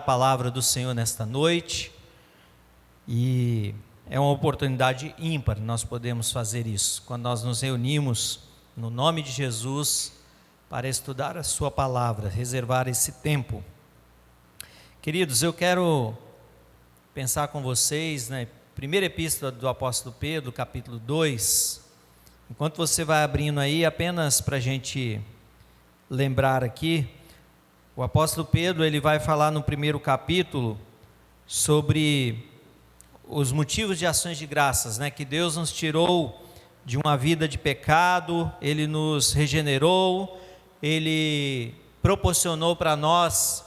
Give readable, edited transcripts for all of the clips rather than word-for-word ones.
palavra do Senhor nesta noite, e é uma oportunidade ímpar, nós podemos fazer isso, quando nós nos reunimos no nome de Jesus, para estudar a sua palavra, reservar esse tempo. Queridos, eu quero pensar com vocês, na primeira epístola do apóstolo Pedro, capítulo 2, enquanto você vai abrindo aí, apenas para a gente lembrar aqui, o apóstolo Pedro, ele vai falar no primeiro capítulo, sobre os motivos de ações de graças, que Deus nos tirou de uma vida de pecado, Ele nos regenerou, Ele proporcionou para nós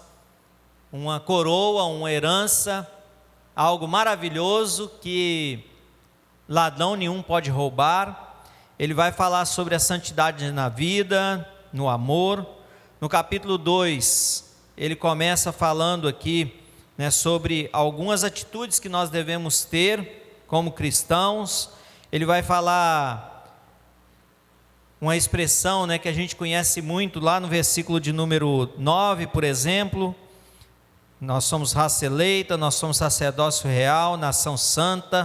uma coroa, uma herança, algo maravilhoso que ladrão nenhum pode roubar. Ele vai falar sobre a santidade na vida, no amor. No capítulo 2, ele começa falando aqui, sobre algumas atitudes que nós devemos ter como cristãos. Ele vai falar uma expressão, que a gente conhece muito, lá no versículo de número 9, por exemplo, nós somos raça eleita, nós somos sacerdócio real, nação santa,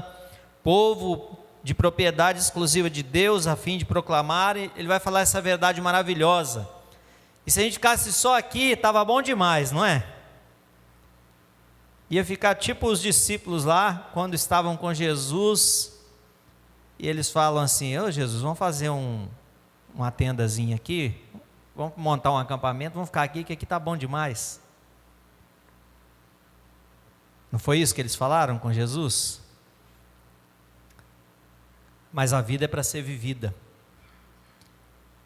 povo de propriedade exclusiva de Deus, a fim de proclamar. Ele vai falar essa verdade maravilhosa, e se a gente ficasse só aqui, estava bom demais, não é? Ia ficar tipo os discípulos lá, quando estavam com Jesus, e eles falam assim: ô Jesus, vamos fazer uma tendazinha aqui, vamos montar um acampamento, vamos ficar aqui, que aqui está bom demais. Não foi isso que eles falaram com Jesus? Mas a vida é para ser vivida.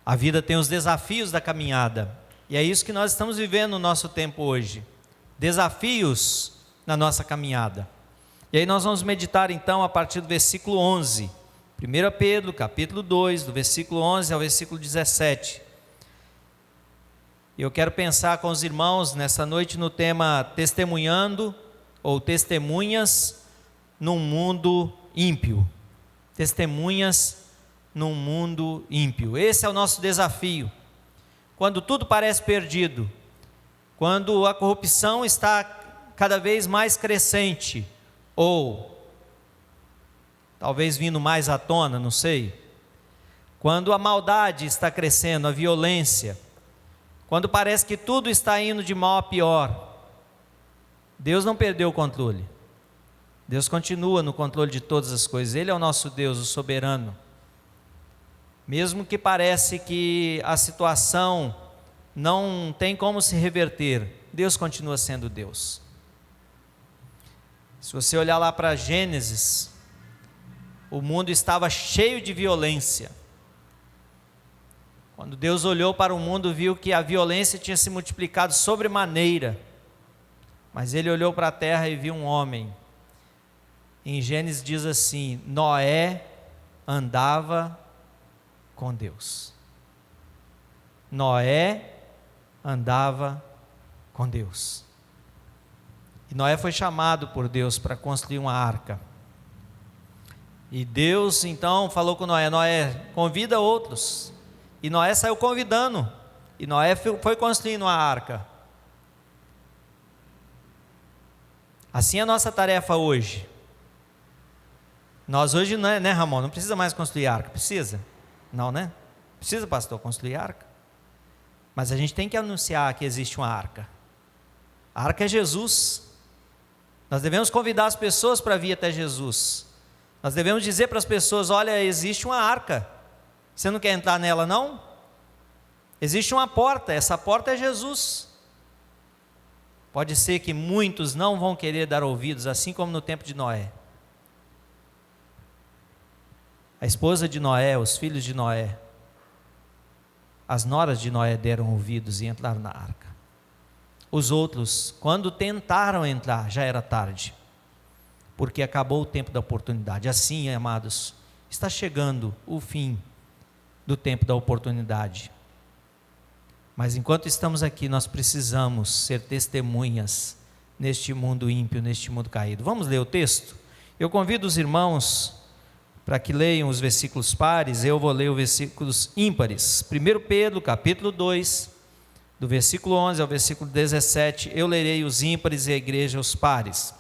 A vida tem os desafios da caminhada, e é isso que nós estamos vivendo no nosso tempo hoje, desafios na nossa caminhada. E aí nós vamos meditar então a partir do versículo 11, 1 Pedro capítulo 2, do versículo 11 ao versículo 17. Eu quero pensar com os irmãos nessa noite no tema testemunhando, ou testemunhas num mundo ímpio. Testemunhas num mundo ímpio. Esse é o nosso desafio. Quando tudo parece perdido, quando a corrupção está cada vez mais crescente, ou talvez vindo mais à tona, não sei. Quando a maldade está crescendo, a violência, quando parece que tudo está indo de mal a pior, Deus não perdeu o controle. Deus continua no controle de todas as coisas. Ele é o nosso Deus, o soberano. Mesmo que parece que a situação não tem como se reverter, Deus continua sendo Deus. Se você olhar lá para Gênesis, o mundo estava cheio de violência. Quando Deus olhou para o mundo, viu que a violência tinha se multiplicado sobremaneira. Mas Ele olhou para a terra e viu um homem. Em Gênesis diz assim: Noé andava com Deus. Noé andava com Deus. E Noé foi chamado por Deus para construir uma arca. E Deus então falou com Noé: Noé, convida outros. E Noé saiu convidando. E Noé foi construindo uma arca. Assim é a nossa tarefa hoje. Nós hoje, né, Ramon? Não precisa mais construir arca. Precisa? Não, né? Precisa, pastor, construir arca? Mas a gente tem que anunciar que existe uma arca. A arca é Jesus. Nós devemos convidar as pessoas para vir até Jesus. Nós devemos dizer para as pessoas: olha, existe uma arca. Você não quer entrar nela, não? Existe uma porta, essa porta é Jesus. Pode ser que muitos não vão querer dar ouvidos, assim como no tempo de Noé. A esposa de Noé, os filhos de Noé, as noras de Noé deram ouvidos e entraram na arca. Os outros, quando tentaram entrar, já era tarde, porque acabou o tempo da oportunidade. Assim, amados, está chegando o fim do tempo da oportunidade. Mas enquanto estamos aqui, nós precisamos ser testemunhas neste mundo ímpio, neste mundo caído. Vamos ler o texto? Eu convido os irmãos para que leiam os versículos pares, eu vou ler os versículos ímpares. 1 Pedro, capítulo 2, do versículo 11 ao versículo 17, eu lerei os ímpares e a igreja os pares.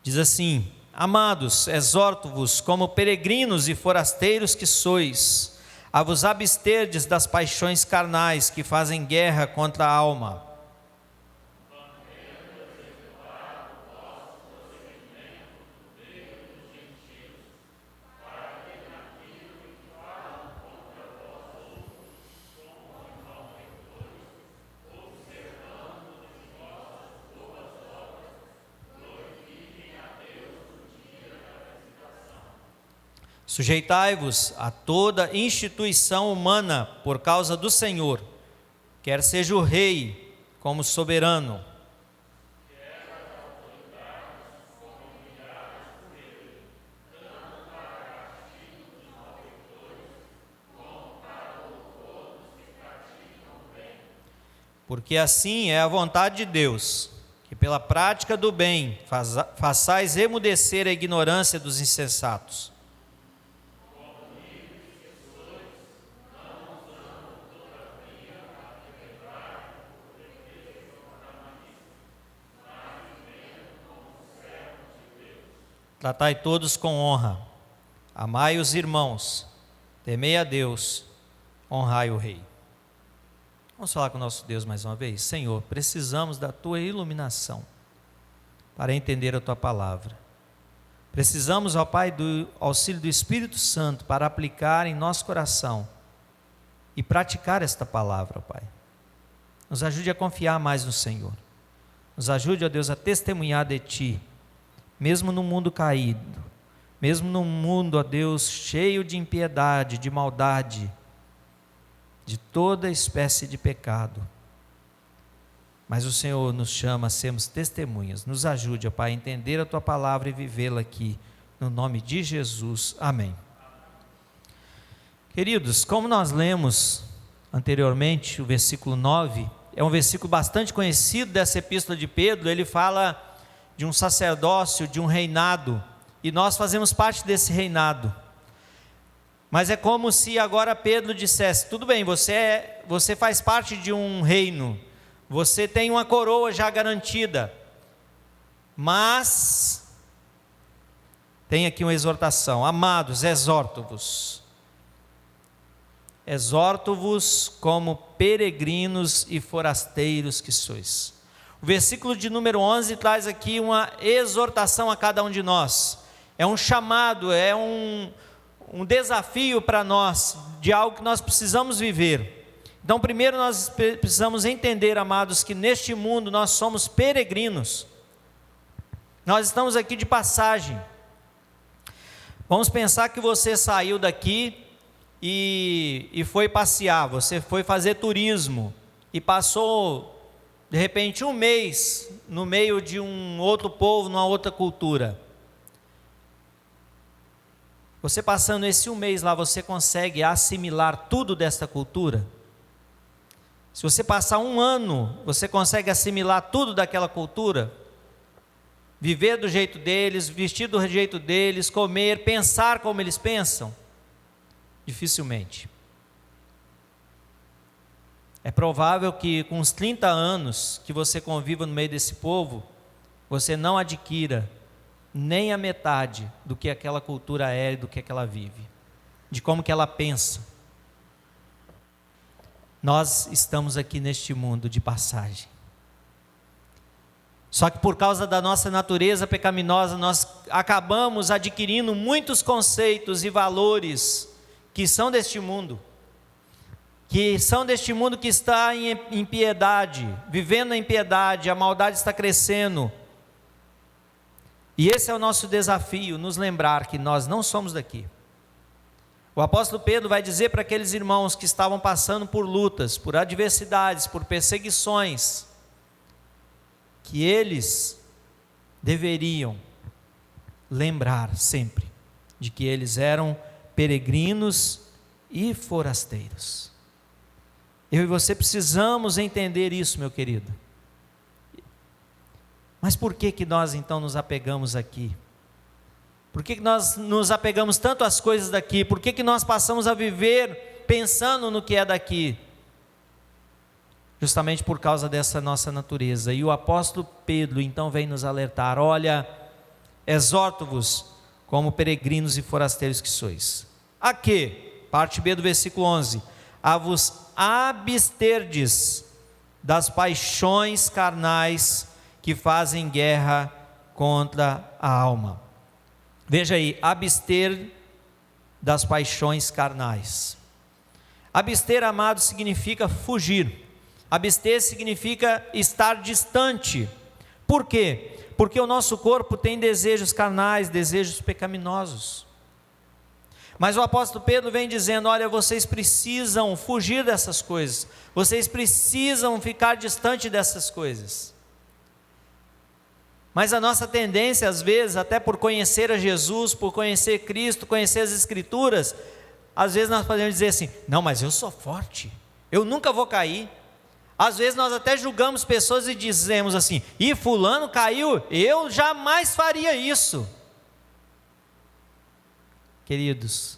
Diz assim: amados, exorto-vos como peregrinos e forasteiros que sois, a vos absterdes das paixões carnais que fazem guerra contra a alma. Sujeitai-vos a toda instituição humana por causa do Senhor, quer seja o rei como soberano. Porque assim é a vontade de Deus, que pela prática do bem façais emudecer a ignorância dos insensatos. Tratai todos com honra, amai os irmãos, temei a Deus, honrai o Rei. Vamos falar com o nosso Deus mais uma vez? Senhor, precisamos da Tua iluminação para entender a Tua palavra. Precisamos, ó Pai, do auxílio do Espírito Santo para aplicar em nosso coração e praticar esta palavra, ó Pai. Nos ajude a confiar mais no Senhor. Nos ajude, ó Deus, a testemunhar de Ti, mesmo no mundo caído, mesmo no mundo, ó Deus, cheio de impiedade, de maldade, de toda espécie de pecado. Mas o Senhor nos chama a sermos testemunhas. Nos ajude, ó Pai, a entender a Tua palavra e vivê-la aqui, no nome de Jesus. Amém. Queridos, como nós lemos anteriormente, o versículo 9, é um versículo bastante conhecido dessa epístola de Pedro. Ele fala de um sacerdócio, de um reinado, e nós fazemos parte desse reinado. Mas é como se agora Pedro dissesse: tudo bem, você faz parte de um reino, você tem uma coroa já garantida, mas tem aqui uma exortação: amados, exorto-vos como peregrinos e forasteiros que sois. O versículo de número 11 traz aqui uma exortação a cada um de nós. É um chamado, é um desafio para nós, de algo que nós precisamos viver. Então, primeiro nós precisamos entender, amados, que neste mundo nós somos peregrinos. Nós estamos aqui de passagem. Vamos pensar que você saiu daqui e foi passear, você foi fazer turismo e passou, de repente, um mês no meio de um outro povo, numa outra cultura. Você passando esse um mês lá, você consegue assimilar tudo desta cultura? Se você passar um ano, você consegue assimilar tudo daquela cultura? Viver do jeito deles, vestir do jeito deles, comer, pensar como eles pensam? Dificilmente. É provável que com uns 30 anos que você conviva no meio desse povo, você não adquira nem a metade do que aquela cultura é e do que ela vive, de como que ela pensa. Nós estamos aqui neste mundo de passagem. Só que por causa da nossa natureza pecaminosa, nós acabamos adquirindo muitos conceitos e valores que são deste mundo, que está em impiedade, vivendo em impiedade, a maldade está crescendo. E esse é o nosso desafio, nos lembrar que nós não somos daqui. O apóstolo Pedro vai dizer para aqueles irmãos que estavam passando por lutas, por adversidades, por perseguições, que eles deveriam lembrar sempre de que eles eram peregrinos e forasteiros. Eu e você precisamos entender isso, meu querido. Mas por que nós então nos apegamos aqui? Por que nós nos apegamos tanto às coisas daqui? Por que nós passamos a viver pensando no que é daqui? justamente por causa dessa nossa natureza. E o apóstolo Pedro então vem nos alertar: olha, exorto-vos como peregrinos e forasteiros que sois. A quê? Parte B do versículo 11: a vos absterdes das paixões carnais que fazem guerra contra a alma. Veja aí, abster das paixões carnais. Abster, amado, significa fugir. Abster significa estar distante. Por quê? Porque o nosso corpo tem desejos carnais, desejos pecaminosos. Mas o apóstolo Pedro vem dizendo: olha, vocês precisam fugir dessas coisas, vocês precisam ficar distante dessas coisas. Mas a nossa tendência, às vezes, até por conhecer a Jesus, por conhecer Cristo, conhecer as Escrituras, às vezes nós podemos dizer assim: não, mas eu sou forte, eu nunca vou cair. Às vezes nós até julgamos pessoas e dizemos assim: e fulano caiu, eu jamais faria isso. Queridos,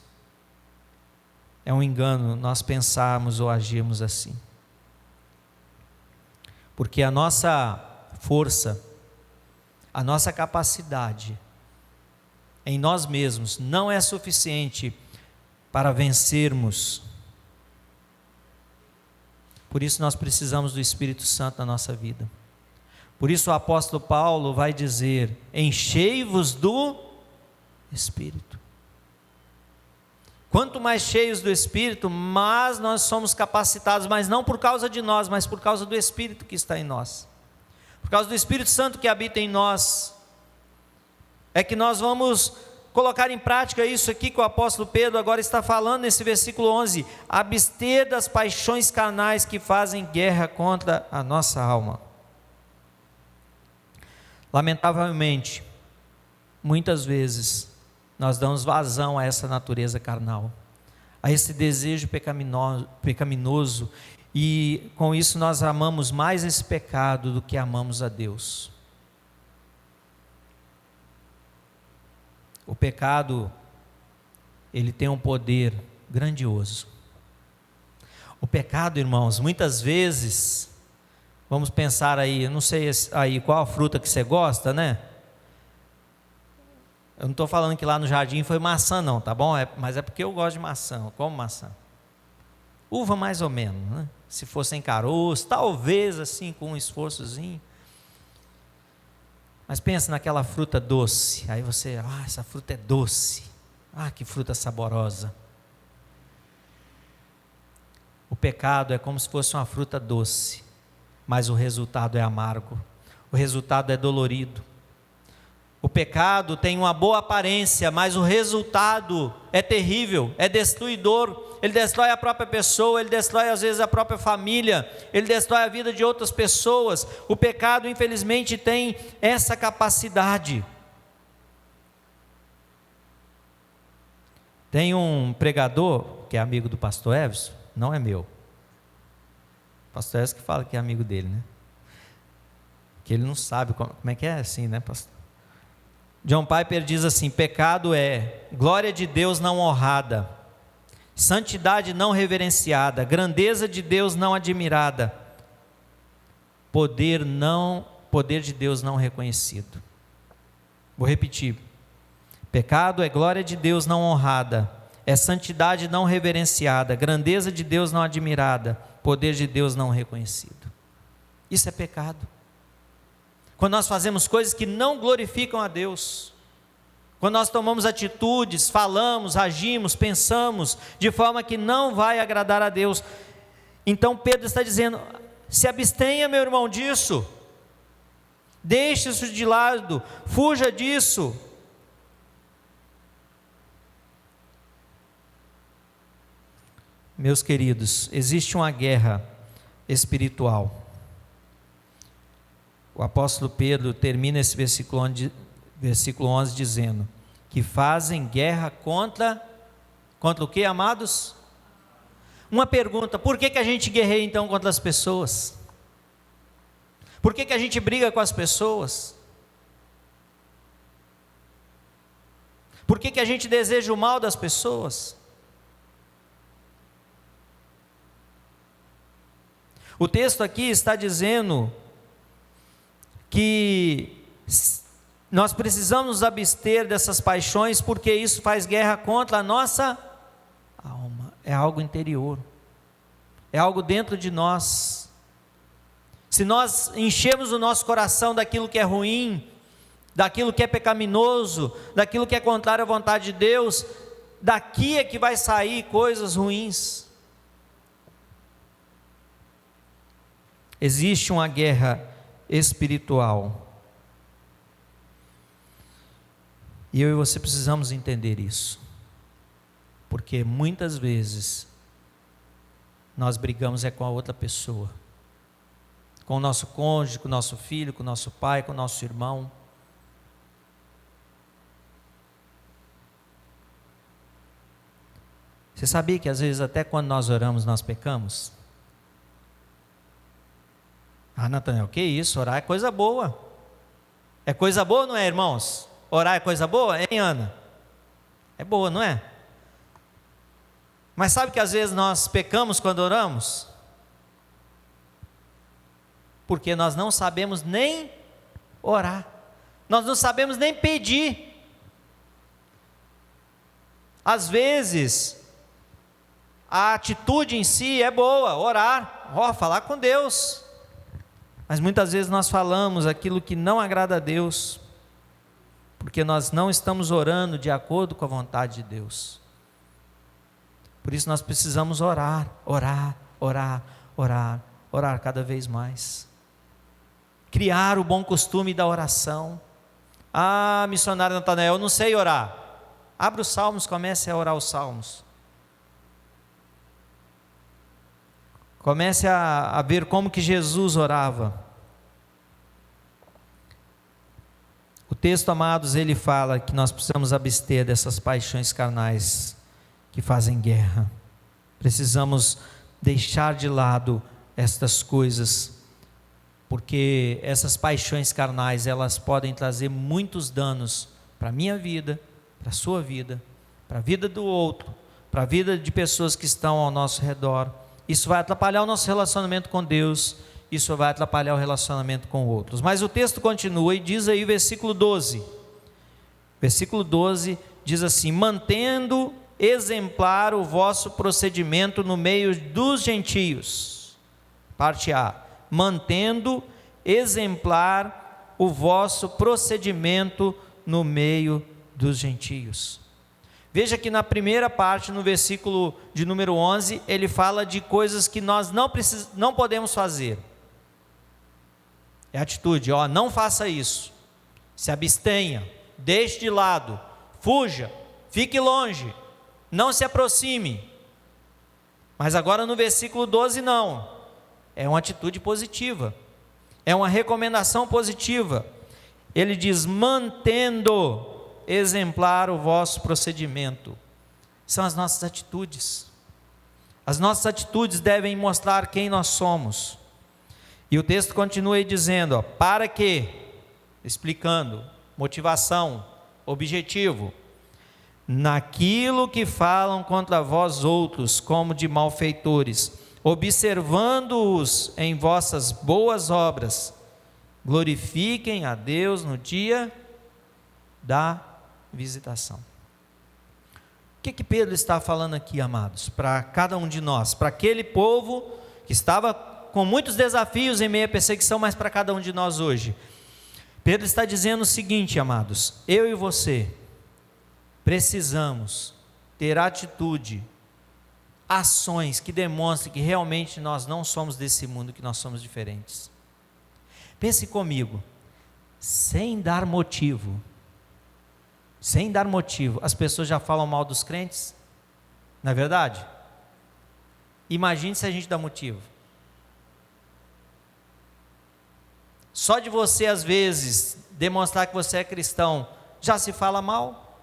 é um engano nós pensarmos ou agirmos assim, porque a nossa força, a nossa capacidade em nós mesmos não é suficiente para vencermos. Por isso nós precisamos do Espírito Santo na nossa vida. Por isso o apóstolo Paulo vai dizer: enchei-vos do Espírito. Quanto mais cheios do Espírito, mais nós somos capacitados, mas não por causa de nós, mas por causa do Espírito que está em nós. Por causa do Espírito Santo que habita em nós, é que nós vamos colocar em prática isso aqui que o apóstolo Pedro agora está falando nesse versículo 11: abster das paixões carnais que fazem guerra contra a nossa alma. Lamentavelmente, muitas vezes, nós damos vazão a essa natureza carnal, a esse desejo pecaminoso, e com isso nós amamos mais esse pecado do que amamos a Deus. O pecado, ele tem um poder grandioso. O pecado, irmãos, muitas vezes, vamos pensar aí, eu não sei aí qual a fruta que você gosta, né? Eu não estou falando que lá no jardim foi maçã não, tá bom? Mas é porque eu gosto de maçã, eu como maçã. Uva mais ou menos, né? Se for sem caroço, talvez assim com um esforçozinho. Mas pensa naquela fruta doce, aí você, essa fruta é doce, que fruta saborosa. O pecado é como se fosse uma fruta doce, mas o resultado é amargo, o resultado é dolorido. O pecado tem uma boa aparência, mas o resultado é terrível, é destruidor. Ele destrói a própria pessoa, ele destrói às vezes a própria família, ele destrói a vida de outras pessoas. O pecado, infelizmente, tem essa capacidade. Tem um pregador que é amigo do pastor Everson, não é meu. O pastor Everson que fala que é amigo dele, né? Que ele não sabe como é que é assim, né, pastor? John Piper diz assim: pecado é glória de Deus não honrada, santidade não reverenciada, grandeza de Deus não admirada, poder de Deus não reconhecido. Vou repetir: pecado é glória de Deus não honrada, é santidade não reverenciada, grandeza de Deus não admirada, poder de Deus não reconhecido. Isso é pecado. Quando nós fazemos coisas que não glorificam a Deus, quando nós tomamos atitudes, falamos, agimos, pensamos de forma que não vai agradar a Deus, então Pedro está dizendo: se abstenha, meu irmão, disso, deixe isso de lado, fuja disso. Meus queridos, existe uma guerra espiritual. O apóstolo Pedro termina esse versículo 11 dizendo que fazem guerra contra o que, amados? Uma pergunta: por que a gente guerreia então contra as pessoas? Por que a gente briga com as pessoas? Por que a gente deseja o mal das pessoas? O texto aqui está dizendo que nós precisamos nos abster dessas paixões, porque isso faz guerra contra a nossa alma. É algo interior, é algo dentro de nós. Se nós enchemos o nosso coração daquilo que é ruim, daquilo que é pecaminoso, daquilo que é contrário à vontade de Deus, daqui é que vai sair coisas ruins. Existe uma guerra espiritual. E eu e você precisamos entender isso. Porque muitas vezes nós brigamos com a outra pessoa. Com o nosso cônjuge, com o nosso filho, com o nosso pai, com o nosso irmão. Você sabia que às vezes até quando nós oramos nós pecamos? Ah, Natanael, que isso? Orar é coisa boa. É coisa boa, não é, irmãos? Orar é coisa boa? Hein, Ana? É boa, não é? Mas sabe que às vezes nós pecamos quando oramos? Porque nós não sabemos nem orar. Nós não sabemos nem pedir. Às vezes, a atitude em si é boa, orar, falar com Deus. Mas muitas vezes nós falamos aquilo que não agrada a Deus, porque nós não estamos orando de acordo com a vontade de Deus. Por isso nós precisamos orar cada vez mais. Criar o bom costume da oração. Ah, missionário Natanael, eu não sei orar. Abra os salmos, comece a orar os salmos. Comece a ver como que Jesus orava. O texto, amados, ele fala que nós precisamos abster dessas paixões carnais que fazem guerra. Precisamos deixar de lado estas coisas, porque essas paixões carnais, elas podem trazer muitos danos para a minha vida, para a sua vida, para a vida do outro, para a vida de pessoas que estão ao nosso redor. Isso vai atrapalhar o nosso relacionamento com Deus, isso vai atrapalhar o relacionamento com outros. Mas o texto continua e diz aí o versículo 12. Versículo 12 diz assim: mantendo exemplar o vosso procedimento no meio dos gentios. Parte A. Mantendo exemplar o vosso procedimento no meio dos gentios. Veja que na primeira parte, no versículo de número 11, ele fala de coisas que nós não podemos fazer. É atitude, não faça isso, se abstenha, deixe de lado, fuja, fique longe, não se aproxime. Mas agora no versículo 12 não, é uma atitude positiva, é uma recomendação positiva. Ele diz: mantendo exemplar o vosso procedimento. São as nossas atitudes. As nossas atitudes devem mostrar quem nós somos. E o texto continua aí dizendo, para que, explicando, motivação, objetivo, naquilo que falam contra vós outros, como de malfeitores, observando-os em vossas boas obras, glorifiquem a Deus no dia da visitação. O que Pedro está falando aqui, amados? Para cada um de nós, para aquele povo que estava com muitos desafios em meio à perseguição, mas para cada um de nós hoje. Pedro está dizendo o seguinte, amados: eu e você precisamos ter atitude, ações que demonstrem que realmente nós não somos desse mundo, que nós somos diferentes. Pense comigo, sem dar motivo, as pessoas já falam mal dos crentes, não é verdade? Imagine se a gente dá motivo. Só de você às vezes demonstrar que você é cristão, já se fala mal.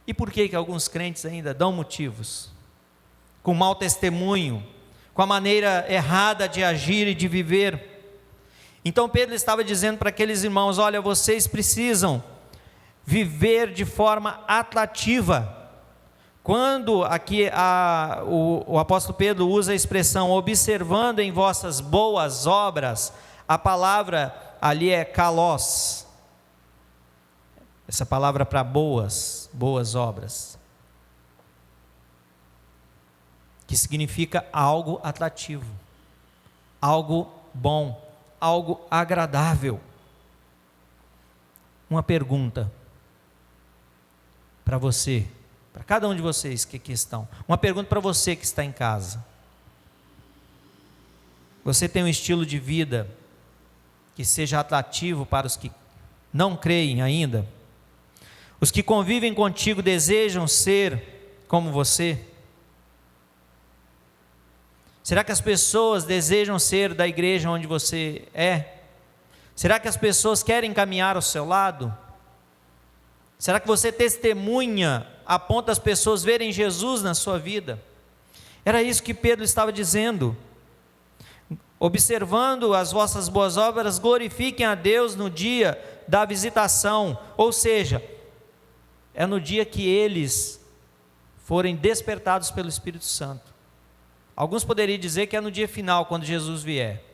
E por que alguns crentes ainda dão motivos? Com mau testemunho, com a maneira errada de agir e de viver. Então Pedro estava dizendo para aqueles irmãos: olha, vocês precisam viver de forma atrativa, quando aqui o apóstolo Pedro usa a expressão observando em vossas boas obras, a palavra ali é kalos, essa palavra para boas obras, que significa algo atrativo, algo bom, algo agradável. Uma pergunta para você, para cada um de vocês que aqui estão, uma pergunta para você que está em casa. Você tem um estilo de vida que seja atrativo para os que não creem ainda? Os que convivem contigo desejam ser como você? Será que as pessoas desejam ser da igreja onde você é? Será que as pessoas querem caminhar ao seu lado? Será que você testemunha a ponto das pessoas verem Jesus na sua vida? Era isso que Pedro estava dizendo. Observando as vossas boas obras, glorifiquem a Deus no dia da visitação, ou seja, é no dia que eles forem despertados pelo Espírito Santo. Alguns poderiam dizer que é no dia final, quando Jesus vier.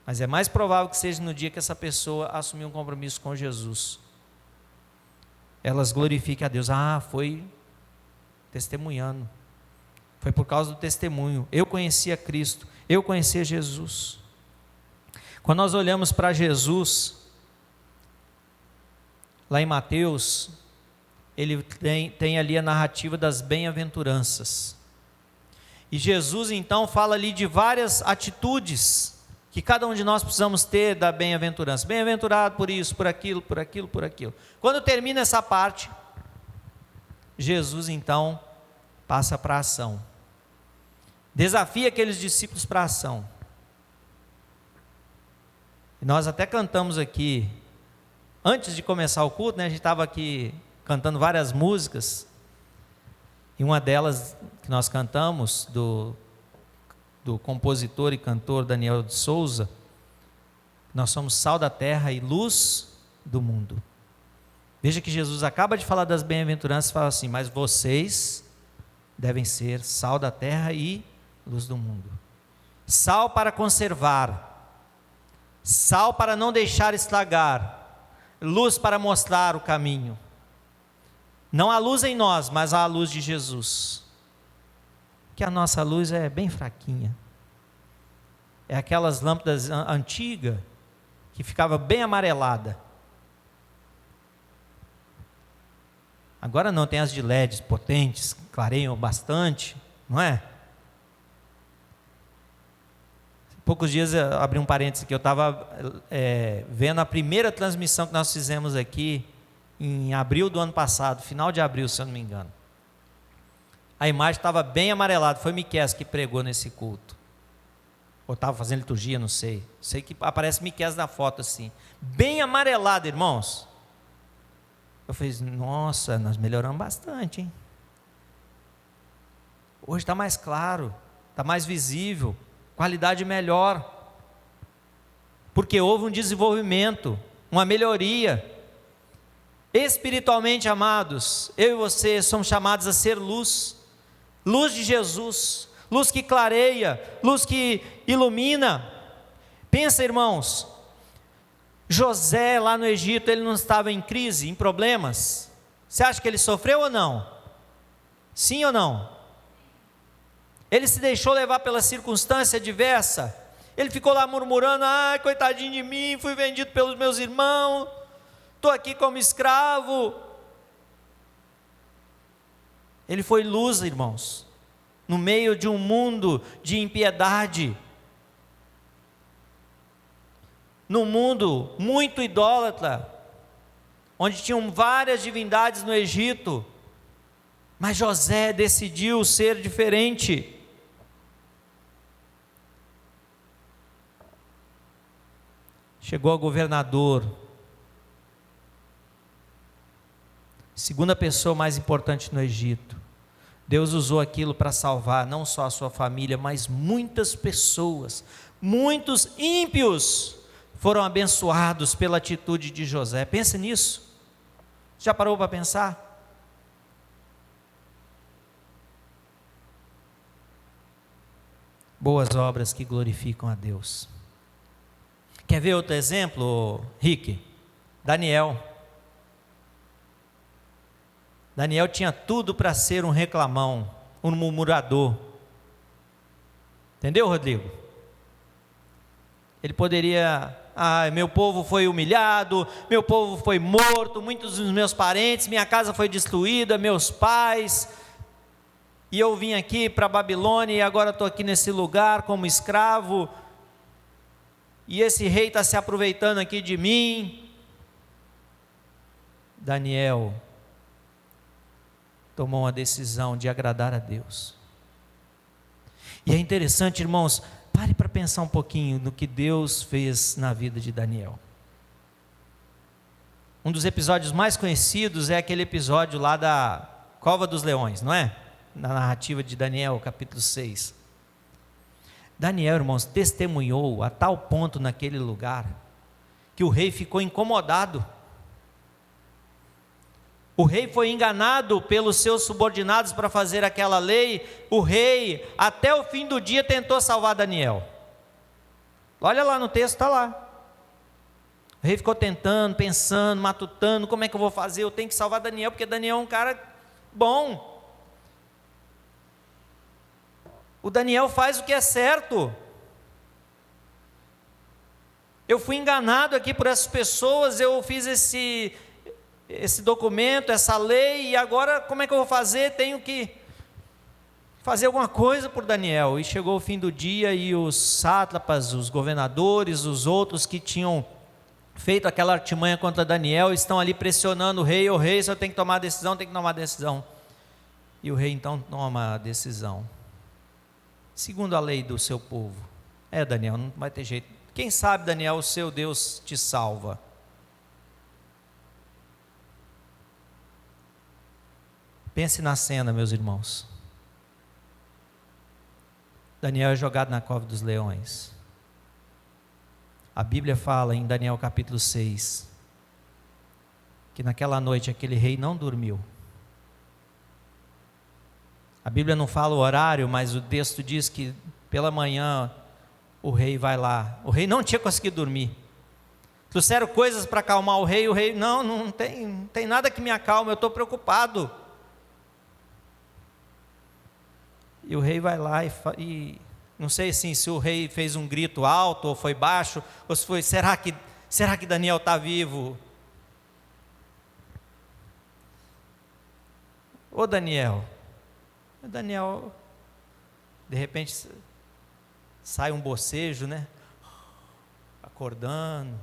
Mas é mais provável que seja no dia que essa pessoa assumir um compromisso com Jesus. Elas glorifiquem a Deus. Foi testemunhando. Foi por causa do testemunho. Eu conhecia Cristo. Eu conhecia Jesus. Quando nós olhamos para Jesus, lá em Mateus, ele tem ali a narrativa das bem-aventuranças. E Jesus então fala ali de várias atitudes que cada um de nós precisamos ter da bem-aventurança. Bem-aventurado por isso, por aquilo, por aquilo, por aquilo. Quando termina essa parte, Jesus então passa para a ação. Desafia aqueles discípulos para a ação. E nós até cantamos aqui, antes de começar o culto, a gente estava aqui cantando várias músicas. E uma delas que nós cantamos, do compositor e cantor Daniel de Souza, nós somos sal da terra e luz do mundo. Veja que Jesus acaba de falar das bem-aventuranças e fala assim: mas vocês devem ser sal da terra e luz do mundo. Sal para conservar, sal para não deixar estragar, luz para mostrar o caminho. Não há luz em nós, mas há a luz de Jesus. Que a nossa luz é bem fraquinha. É aquelas lâmpadas antigas, que ficava bem amarelada. Agora não, tem as de LEDs potentes, clareiam bastante, não é? Poucos dias, eu abri um parênteses aqui, eu estava vendo a primeira transmissão que nós fizemos aqui, em abril do ano passado, final de abril, se eu não me engano. A imagem estava bem amarelada, foi Miqueias que pregou nesse culto. Ou estava fazendo liturgia, não sei. Sei que aparece Miqueias na foto assim, bem amarelada, irmãos. Eu falei, nossa, nós melhoramos bastante, hein? Hoje está mais claro, está mais visível, qualidade melhor. Porque houve um desenvolvimento, uma melhoria. Espiritualmente, amados, eu e você somos chamados a ser luz, luz de Jesus, luz que clareia, luz que ilumina. Pensa, irmãos, José lá no Egito, ele não estava em crise, em problemas? Você acha que ele sofreu ou não? Sim ou não? Ele se deixou levar pela circunstância adversa? Ele ficou lá murmurando, coitadinho de mim, fui vendido pelos meus irmãos, estou aqui como escravo. Ele foi luz, irmãos, no meio de um mundo de impiedade, num mundo muito idólatra, onde tinham várias divindades no Egito, mas José decidiu ser diferente. Chegou a governador, segunda pessoa mais importante no Egito. Deus usou aquilo para salvar não só a sua família, mas muitas pessoas. Muitos ímpios foram abençoados pela atitude de José. Pense nisso. Já parou para pensar? boas obras que glorificam a Deus. Quer ver outro exemplo, Rick? Daniel. Daniel tinha tudo para ser um reclamão, um murmurador. Entendeu, Rodrigo? Ele poderia, meu povo foi humilhado, meu povo foi morto, muitos dos meus parentes, minha casa foi destruída, meus pais, e eu vim aqui para a Babilônia e agora estou aqui nesse lugar como escravo, e esse rei está se aproveitando aqui de mim. Daniel tomou uma decisão de agradar a Deus. E é interessante, irmãos, pare para pensar um pouquinho no que Deus fez na vida de Daniel. Um dos episódios mais conhecidos é aquele episódio lá da Cova dos Leões, não é? Na narrativa de Daniel, capítulo 6. Daniel, irmãos, testemunhou a tal ponto naquele lugar, que o rei ficou incomodado. O rei foi enganado pelos seus subordinados para fazer aquela lei. O rei, até o fim do dia, tentou salvar Daniel. Olha lá no texto, está lá. O rei ficou tentando, pensando, matutando, como é que eu vou fazer? Eu tenho que salvar Daniel, porque Daniel é um cara bom. O Daniel faz o que é certo. Eu fui enganado aqui por essas pessoas, eu fiz esse documento, essa lei, e agora como é que eu vou fazer? Tenho que fazer alguma coisa por Daniel. E chegou o fim do dia e os sátrapas, os governadores, os outros que tinham feito aquela artimanha contra Daniel, estão ali pressionando o rei: o rei, só tem que tomar decisão, tem que tomar decisão. E o rei então toma a decisão, segundo a lei do seu povo. Daniel, não vai ter jeito. Quem sabe, Daniel, o seu Deus te salva. Pense na cena, meus irmãos. Daniel é jogado na cova dos leões. A Bíblia fala em Daniel capítulo 6, que naquela noite aquele rei não dormiu. A Bíblia não fala o horário, mas o texto diz que pela manhã o rei vai lá. O rei não tinha conseguido dormir. Trouxeram coisas para acalmar o rei não tem nada que me acalme, eu estou preocupado. E o rei vai lá e não sei assim, se o rei fez um grito alto ou foi baixo, ou se foi, será que Daniel está vivo? Ô Daniel, de repente sai um bocejo, né? Acordando,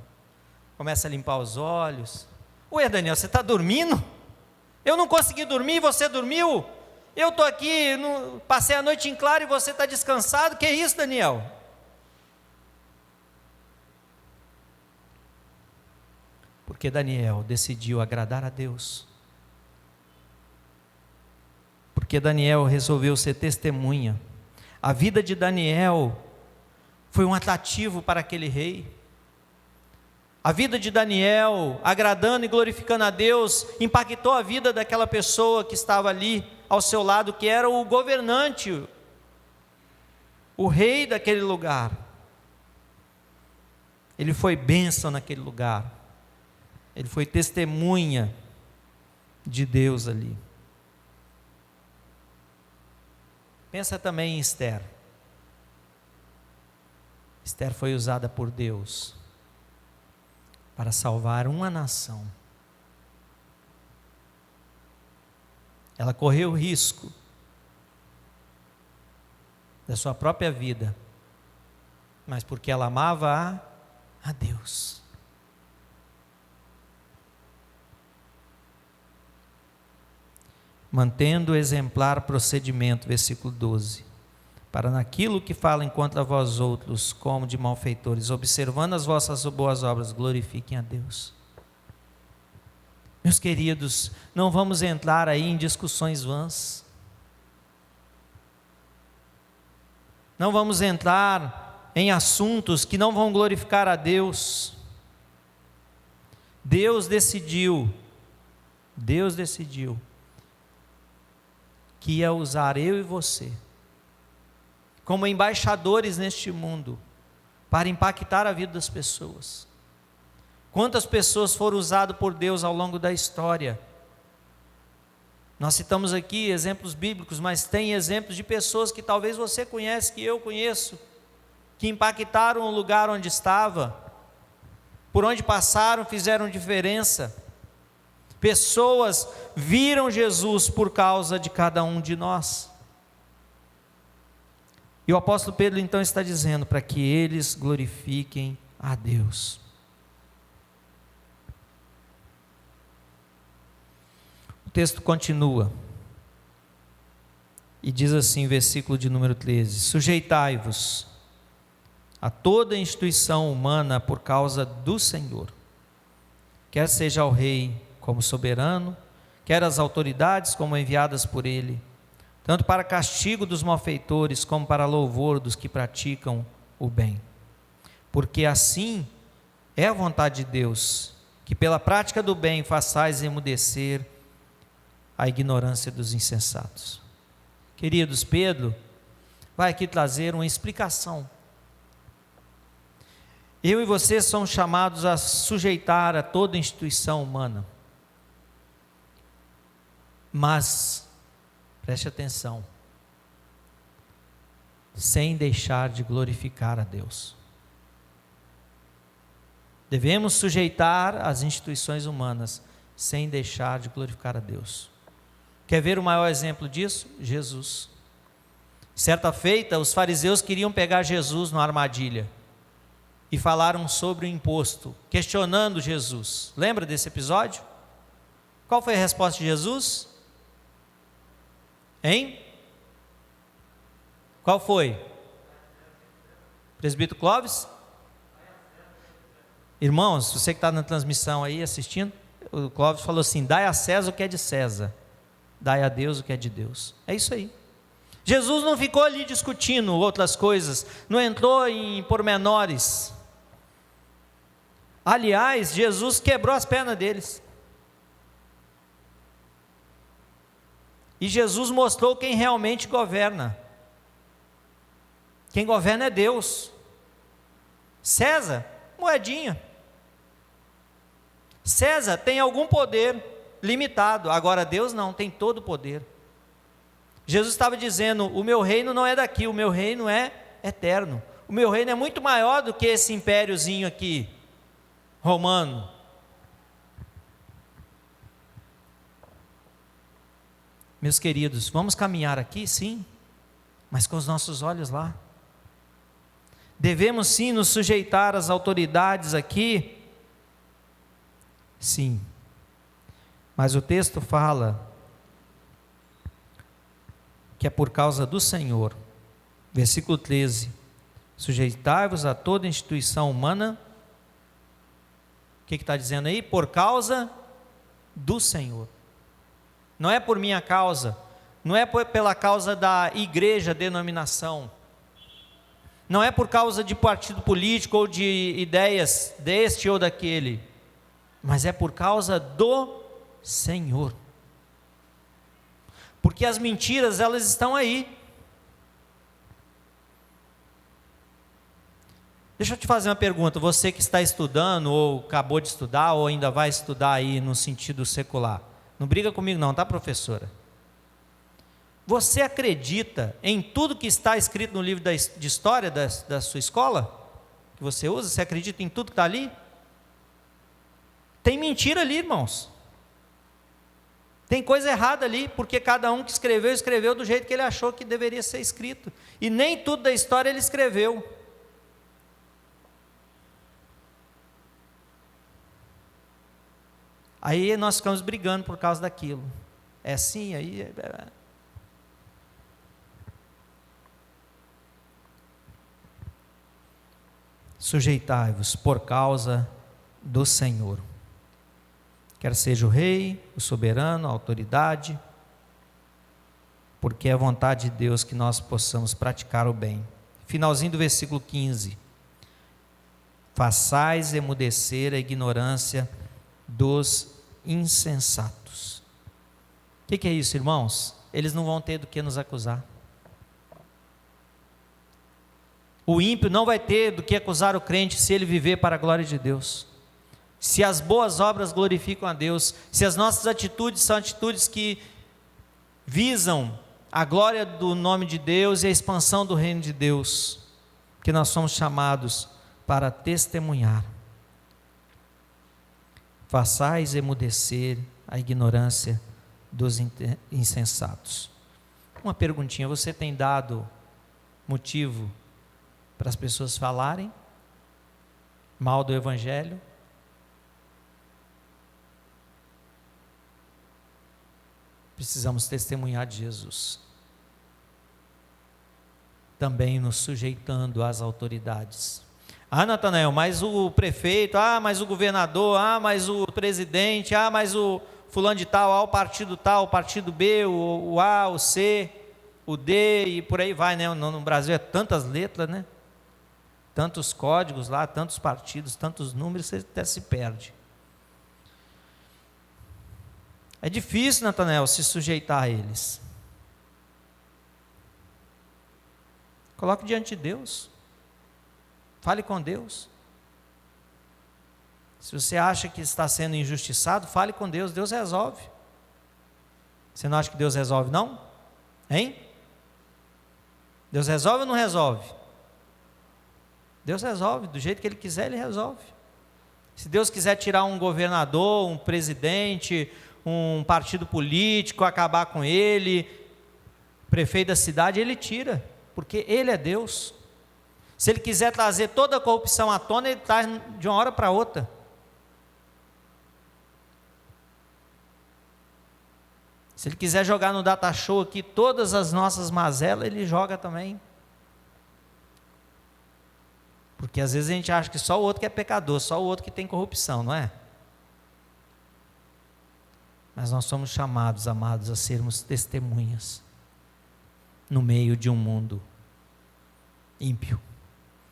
começa a limpar os olhos. Ué, Daniel, você está dormindo? Eu não consegui dormir, você dormiu? Eu estou aqui, passei a noite em claro e você está descansado. Que é isso, Daniel? Porque Daniel decidiu agradar a Deus. Porque Daniel resolveu ser testemunha. A vida de Daniel foi um atrativo para aquele rei. A vida de Daniel, agradando e glorificando a Deus, impactou a vida daquela pessoa que estava ali ao seu lado, que era o governante, o rei daquele lugar. Ele foi bênção naquele lugar. Ele foi testemunha de Deus ali. Pensa também em Esther. Esther foi usada por Deus para salvar uma nação. Ela correu o risco da sua própria vida, mas porque ela amava a Deus. Mantendo o exemplar procedimento, versículo 12, para naquilo que falam contra vós outros, como de malfeitores, observando as vossas boas obras, glorifiquem a Deus. Meus queridos, não vamos entrar aí em discussões vãs. Não vamos entrar em assuntos que não vão glorificar a Deus. Deus decidiu que ia usar eu e você como embaixadores neste mundo, para impactar a vida das pessoas. Quantas pessoas foram usadas por Deus ao longo da história? Nós citamos aqui exemplos bíblicos, mas tem exemplos de pessoas que talvez você conhece, que eu conheço, que impactaram o lugar onde estava, por onde passaram, fizeram diferença. Pessoas viram Jesus por causa de cada um de nós. E o apóstolo Pedro então está dizendo para que eles glorifiquem a Deus. O texto continua e diz assim, versículo de número 13: sujeitai-vos a toda instituição humana por causa do Senhor, quer seja ao rei como soberano, quer as autoridades como enviadas por ele, tanto para castigo dos malfeitores como para louvor dos que praticam o bem. Porque assim é a vontade de Deus, que pela prática do bem façais emudecer a ignorância dos insensatos. Queridos, Pedro vai aqui trazer uma explicação. Eu e você somos chamados a sujeitar a toda instituição humana. Mas, preste atenção, sem deixar de glorificar a Deus. Devemos sujeitar as instituições humanas, sem deixar de glorificar a Deus. Quer ver o maior exemplo disso? Jesus. Certa feita, os fariseus queriam pegar Jesus numa armadilha e falaram sobre o imposto, questionando Jesus. Lembra desse episódio? Qual foi a resposta de Jesus? Hein? Qual foi? Presbítero Clóvis? Irmãos, você que está na transmissão aí assistindo, o Clóvis falou assim: dai a César o que é de César, dai a Deus o que é de Deus. É isso aí. Jesus não ficou ali discutindo outras coisas, não entrou em pormenores. Aliás, Jesus quebrou as pernas deles. E Jesus mostrou quem realmente governa. Quem governa é Deus. César, moedinha. César tem algum poder limitado, agora Deus não, tem todo o poder. Jesus estava dizendo: o meu reino não é daqui, o meu reino é eterno. O meu reino é muito maior do que esse impériozinho aqui, romano. Meus queridos, vamos caminhar aqui, sim, mas com os nossos olhos lá. Devemos sim nos sujeitar às autoridades aqui, sim, mas o texto fala que é por causa do Senhor. Versículo 13: sujeitai-vos a toda instituição humana. O que está dizendo aí? Por causa do Senhor. Não é por minha causa, não é pela causa da igreja, denominação, não é por causa de partido político ou de ideias deste ou daquele, mas é por causa do Senhor. Porque as mentiras, elas estão aí. Deixa eu te fazer uma pergunta, você que está estudando, ou acabou de estudar, ou ainda vai estudar aí no sentido secular. Não briga comigo não, tá, professora? Você acredita em tudo que está escrito no livro de história da sua escola? Que você usa? Você acredita em tudo que está ali? Tem mentira ali, irmãos. Tem coisa errada ali, porque cada um que escreveu, escreveu do jeito que ele achou que deveria ser escrito. E nem tudo da história ele escreveu. Aí nós ficamos brigando por causa daquilo. É assim, aí... Sujeitai-vos por causa do Senhor. Quer seja o rei, o soberano, a autoridade, porque é a vontade de Deus que nós possamos praticar o bem. Finalzinho do versículo 15. Façais emudecer a ignorância dos insensatos. O que é isso, irmãos? Eles não vão ter do que nos acusar. O ímpio não vai ter do que acusar o crente se ele viver para a glória de Deus. Se as boas obras glorificam a Deus, se as nossas atitudes são atitudes que visam a glória do nome de Deus e a expansão do reino de Deus, que nós somos chamados para testemunhar. Façais emudecer a ignorância dos insensatos. Uma perguntinha: você tem dado motivo para as pessoas falarem mal do Evangelho? Precisamos testemunhar de Jesus, também nos sujeitando às autoridades. Natanael, mas o prefeito, mas o governador, mas o presidente, mas o fulano de tal, o partido tal, o partido B, o A, o C, o D e por aí vai, né? No Brasil é tantas letras, né? Tantos códigos lá, tantos partidos, tantos números, você até se perde. É difícil, Natanael, se sujeitar a eles. Coloque diante de Deus. Fale com Deus. Se você acha que está sendo injustiçado, fale com Deus, Deus resolve. Você não acha que Deus resolve, não? Hein? Deus resolve ou não resolve? Deus resolve, do jeito que Ele quiser, Ele resolve. Se Deus quiser tirar um governador, um presidente, um partido político, acabar com ele, prefeito da cidade, Ele tira, porque Ele é Deus. Se Ele quiser trazer toda a corrupção à tona, Ele traz de uma hora para outra. Se Ele quiser jogar no data show aqui todas as nossas mazelas, Ele joga também. Porque às vezes a gente acha que só o outro que é pecador, só o outro que tem corrupção, não é? Mas nós somos chamados, amados, a sermos testemunhas no meio de um mundo ímpio,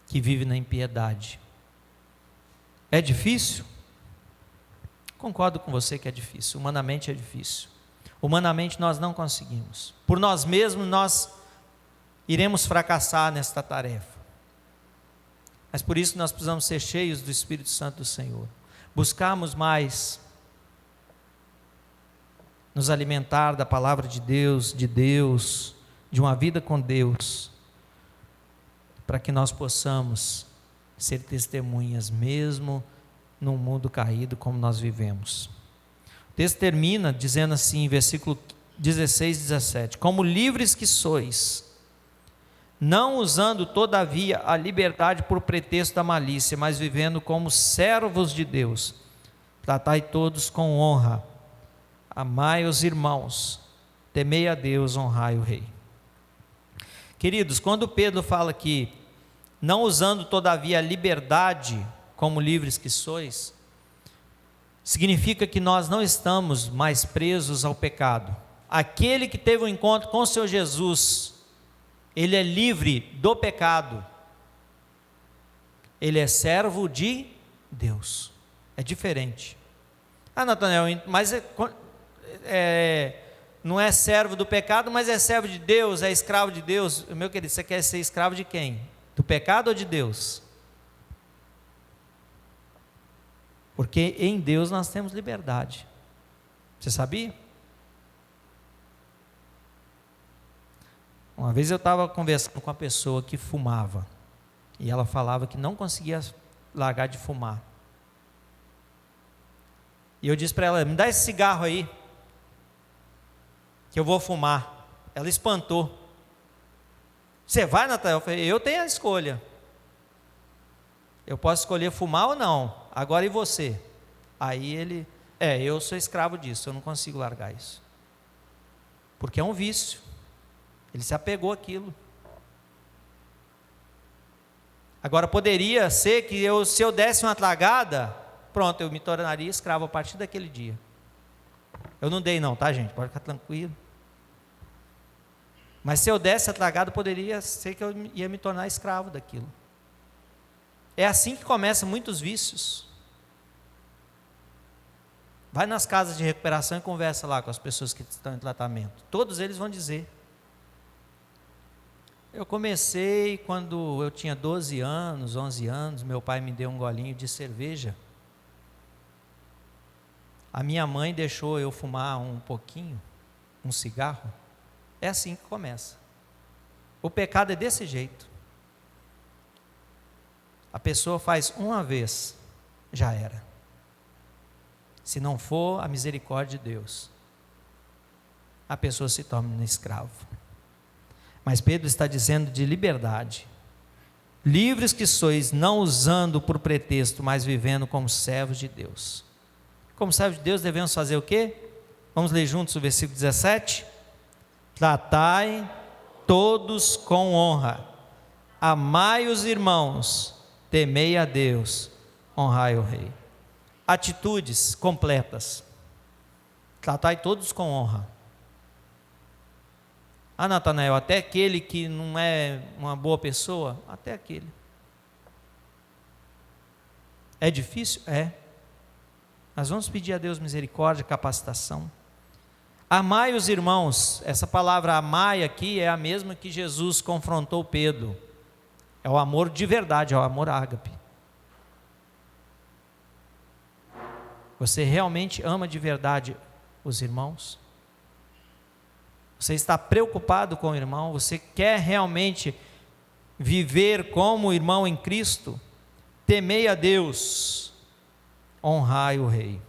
que vive na impiedade. É difícil? Concordo com você que é difícil, humanamente é difícil. Humanamente nós não conseguimos. Por nós mesmos nós iremos fracassar nesta tarefa. Mas por isso nós precisamos ser cheios do Espírito Santo do Senhor. Buscarmos mais nos alimentar da palavra de Deus, de uma vida com Deus, para que nós possamos ser testemunhas mesmo num mundo caído como nós vivemos. O texto termina dizendo assim, versículo 16 e 17: como livres que sois, não usando todavia a liberdade por pretexto da malícia, mas vivendo como servos de Deus, tratai todos com honra, amai os irmãos, temei a Deus, honrai o rei. Queridos, quando Pedro fala aqui, não usando todavia a liberdade como livres que sois, significa que nós não estamos mais presos ao pecado. Aquele que teve um encontro com o Senhor Jesus, ele é livre do pecado, ele é servo de Deus. É diferente. Natanael, mas não é servo do pecado, mas é servo de Deus, é escravo de Deus. Meu querido, você quer ser escravo de quem? Do pecado ou de Deus? Porque em Deus nós temos liberdade. Você sabia? Uma vez eu estava conversando com uma pessoa que fumava, e ela falava que não conseguia largar de fumar. E eu disse para ela, me dá esse cigarro aí, que eu vou fumar. Ela espantou. Você vai, Natália? Eu falei, eu tenho a escolha. Eu posso escolher fumar ou não. Agora e você? Aí ele, eu sou escravo disso, eu não consigo largar isso. Porque é um vício. Ele se apegou àquilo. Agora poderia ser que se eu desse uma tragada, pronto, eu me tornaria escravo a partir daquele dia. Eu não dei não, tá, gente? Pode ficar tranquilo. Mas se eu desse a tragada, poderia ser que eu ia me tornar escravo daquilo. É assim que começam muitos vícios. Vai nas casas de recuperação e conversa lá com as pessoas que estão em tratamento. Todos eles vão dizer. Eu comecei quando eu tinha 12 anos, 11 anos, meu pai me deu um golinho de cerveja. A minha mãe deixou eu fumar um pouquinho, um cigarro. É assim que começa. O pecado é desse jeito. A pessoa faz uma vez, já era. Se não for a misericórdia de Deus, a pessoa se torna um escravo. Mas Pedro está dizendo de liberdade. Livres que sois, não usando por pretexto, mas vivendo como servos de Deus. Como servos de Deus devemos fazer o quê? Vamos ler juntos o versículo 17. Tratai todos com honra, amai os irmãos, temei a Deus, honrai o rei. Atitudes completas. Tratai todos com honra. Ah, Natanael, até aquele que não é uma boa pessoa, até aquele. É difícil? É. Nós vamos pedir a Deus misericórdia, capacitação. Amai os irmãos. Essa palavra amai aqui é a mesma que Jesus confrontou Pedro. É o amor de verdade, é o amor ágape. Você realmente ama de verdade os irmãos? Você está preocupado com o irmão? Você quer realmente viver como irmão em Cristo? Temei a Deus, honrai o rei.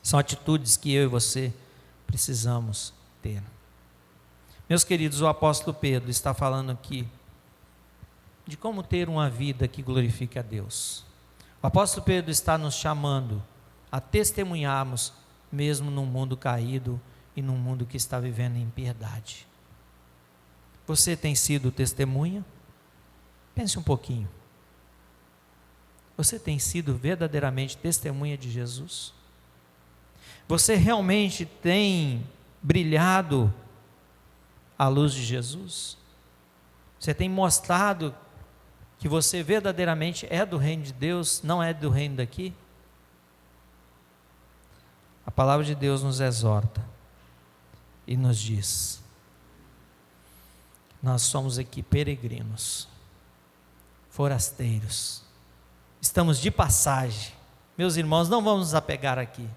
São atitudes que eu e você precisamos ter. Meus queridos, o apóstolo Pedro está falando aqui de como ter uma vida que glorifique a Deus. O apóstolo Pedro está nos chamando a testemunharmos mesmo num mundo caído e num mundo que está vivendo em impiedade. Você tem sido testemunha? Pense um pouquinho. Você tem sido verdadeiramente testemunha de Jesus? Você realmente tem brilhado a luz de Jesus? Você tem mostrado que você verdadeiramente é do reino de Deus, não é do reino daqui? A palavra de Deus nos exorta e nos diz: nós somos aqui peregrinos, forasteiros, estamos de passagem. Meus irmãos, não vamos nos apegar aqui.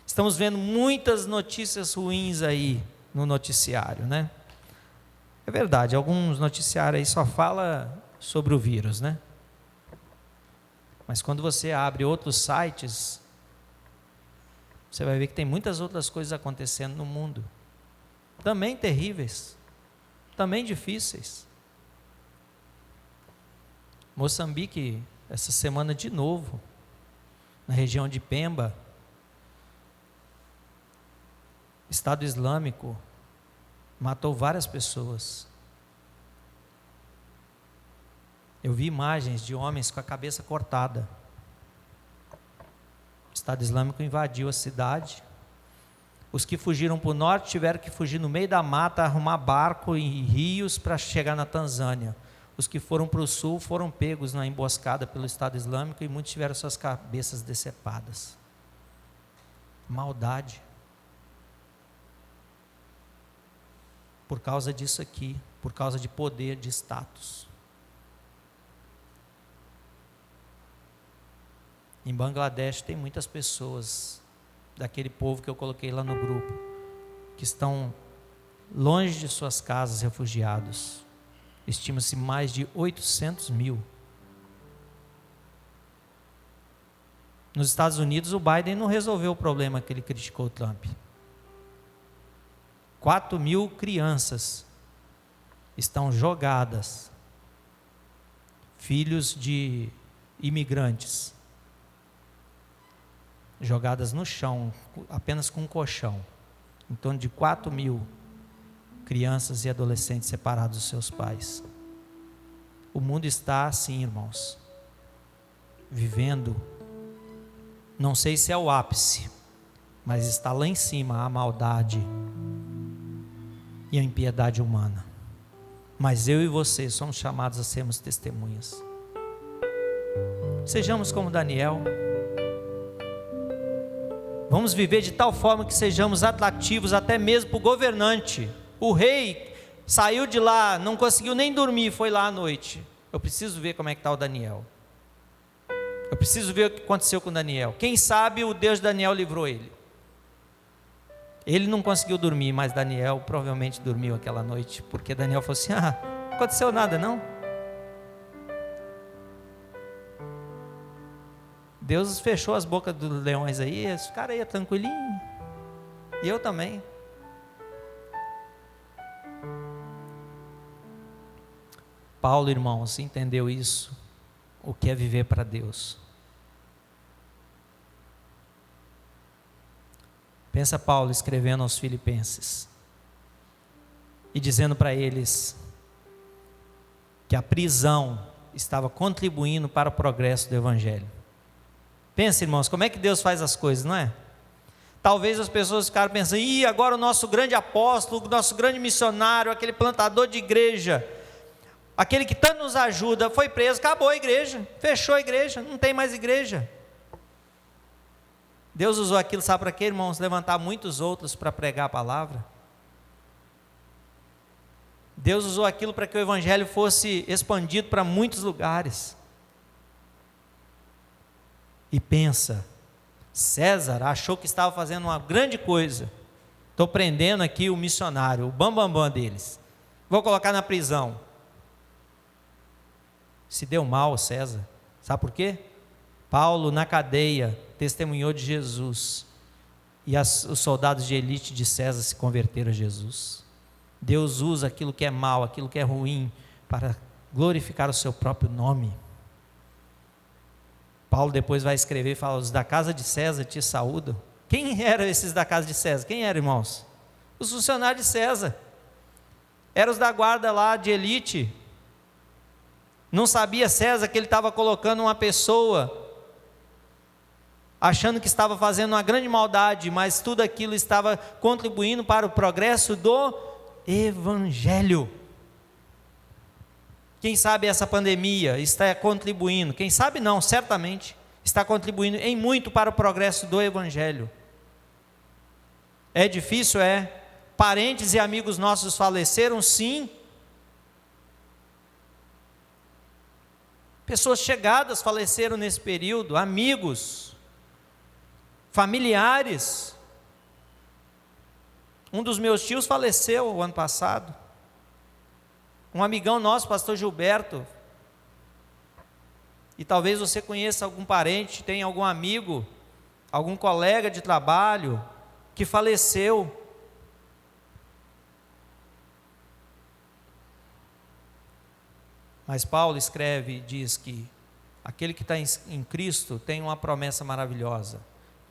Estamos vendo muitas notícias ruins aí no noticiário, né? É verdade, alguns noticiários aí só falam sobre o vírus, né? Mas quando você abre outros sites, você vai ver que tem muitas outras coisas acontecendo no mundo, também terríveis, também difíceis. Moçambique, essa semana de novo, na região de Pemba, Estado Islâmico matou várias pessoas. Eu vi imagens de homens com a cabeça cortada. O Estado Islâmico invadiu a cidade. Os que fugiram para o norte tiveram que fugir no meio da mata, arrumar barco em rios para chegar na Tanzânia. Os que foram para o sul foram pegos na emboscada pelo Estado Islâmico e muitos tiveram suas cabeças decepadas. Maldade. Por causa disso aqui, por causa de poder, de status. Em Bangladesh tem muitas pessoas daquele povo que eu coloquei lá no grupo, que estão longe de suas casas, refugiados. Estima-se mais de 800 mil. Nos Estados Unidos, o Biden não resolveu o problema que ele criticou o Trump. 4.000 crianças estão jogadas, filhos de imigrantes, jogadas no chão, apenas com um colchão. Em torno de 4.000 crianças e adolescentes separados dos seus pais. O mundo está assim, irmãos, vivendo, não sei se é o ápice, mas está lá em cima a maldade e a impiedade humana. Mas eu e você somos chamados a sermos testemunhas. Sejamos como Daniel. Vamos viver de tal forma que sejamos atrativos até mesmo para o governante. O rei saiu de lá, não conseguiu nem dormir, foi lá à noite. Eu preciso ver como é que está o Daniel. Eu preciso ver o que aconteceu com Daniel. Quem sabe o Deus de Daniel livrou ele. Ele não conseguiu dormir, mas Daniel provavelmente dormiu aquela noite, porque Daniel falou assim: não aconteceu nada não. Deus fechou as bocas dos leões aí, esse cara aí é tranquilinho. E eu também. Paulo, irmãos, entendeu isso, o que é viver para Deus. Pensa Paulo escrevendo aos Filipenses e dizendo para eles que a prisão estava contribuindo para o progresso do Evangelho. Pensa, irmãos, como é que Deus faz as coisas, não é? Talvez as pessoas ficaram pensando: agora o nosso grande apóstolo, o nosso grande missionário, aquele plantador de igreja, aquele que tanto nos ajuda, foi preso, acabou a igreja, fechou a igreja, não tem mais igreja. Deus usou aquilo, sabe para quê, irmãos? Levantar muitos outros para pregar a palavra. Deus usou aquilo para que o Evangelho fosse expandido para muitos lugares. E pensa, César achou que estava fazendo uma grande coisa. Estou prendendo aqui o missionário, o bambambam deles. Vou colocar na prisão. Se deu mal César. Sabe por quê? Paulo na cadeia testemunhou de Jesus. E os soldados de elite de César se converteram a Jesus. Deus usa aquilo que é mal, aquilo que é ruim, para glorificar o seu próprio nome. Paulo depois vai escrever e fala: os da casa de César te saúdam. Quem eram esses da casa de César? Quem eram, irmãos? Os funcionários de César. Eram os da guarda lá de elite. Não sabia César que ele estava colocando uma pessoa, achando que estava fazendo uma grande maldade, mas tudo aquilo estava contribuindo para o progresso do Evangelho. Quem sabe essa pandemia está contribuindo, quem sabe não, certamente está contribuindo em muito para o progresso do Evangelho. É difícil, é. Parentes e amigos nossos faleceram, sim. Pessoas chegadas faleceram nesse período, amigos, familiares. Um dos meus tios faleceu o ano passado. Um amigão nosso, pastor Gilberto. E talvez você conheça algum parente, tenha algum amigo, algum colega de trabalho que faleceu. Mas Paulo escreve e diz que aquele que está em Cristo tem uma promessa maravilhosa: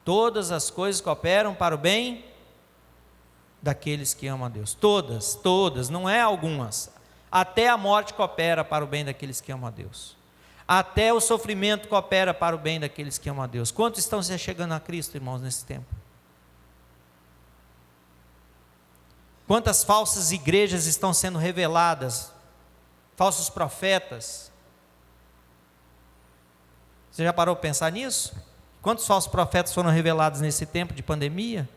todas as coisas cooperam para o bem daqueles que amam a Deus. Todas, todas, não é algumas. Até a morte coopera para o bem daqueles que amam a Deus. Até o sofrimento coopera para o bem daqueles que amam a Deus. Quantos estão se chegando a Cristo, irmãos, nesse tempo? Quantas falsas igrejas estão sendo reveladas? Falsos profetas. Você já parou para pensar nisso? Quantos falsos profetas foram revelados nesse tempo de pandemia?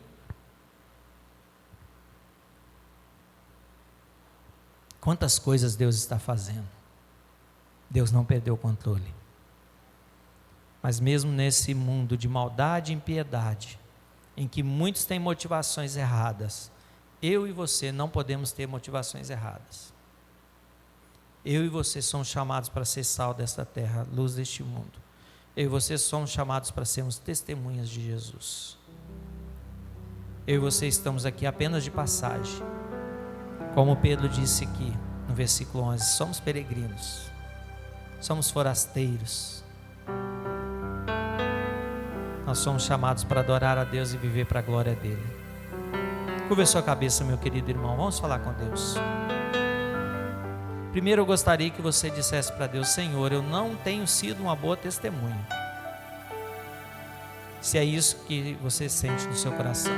Quantas coisas Deus está fazendo? Deus não perdeu o controle. Mas mesmo nesse mundo de maldade e impiedade, em que muitos têm motivações erradas, eu e você não podemos ter motivações erradas. Eu e você somos chamados para ser sal desta terra, luz deste mundo. Eu e você somos chamados para sermos testemunhas de Jesus. Eu e você estamos aqui apenas de passagem. Como Pedro disse aqui no versículo 11, somos peregrinos, somos forasteiros. Nós somos chamados para adorar a Deus e viver para a glória dele. Curva a sua cabeça, meu querido irmão, vamos falar com Deus. Primeiro eu gostaria que você dissesse para Deus: Senhor, eu não tenho sido uma boa testemunha. Se é isso que você sente no seu coração,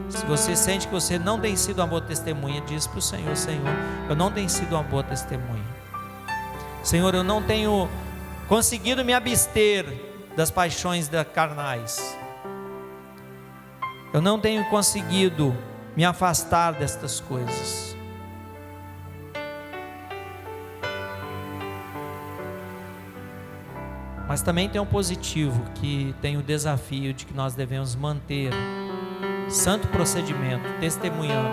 se você sente que você não tem sido uma boa testemunha, diz para o Senhor: Senhor, eu não tenho sido uma boa testemunha. Senhor, eu não tenho conseguido me abster das paixões carnais. Eu não tenho conseguido me afastar destas coisas. Mas também tem um positivo, que tem o desafio de que nós devemos manter santo procedimento, testemunhando.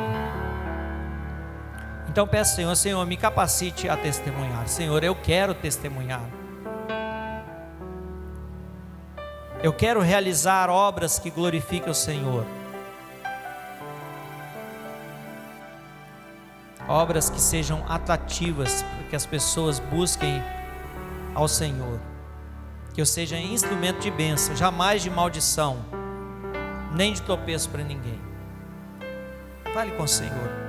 Então peço, Senhor, Senhor, me capacite a testemunhar. Senhor, eu quero testemunhar. Eu quero realizar obras que glorifiquem o Senhor. Obras que sejam atrativas, para que as pessoas busquem ao Senhor. Que eu seja instrumento de bênção, jamais de maldição, nem de tropeço para ninguém. Fale com o Senhor.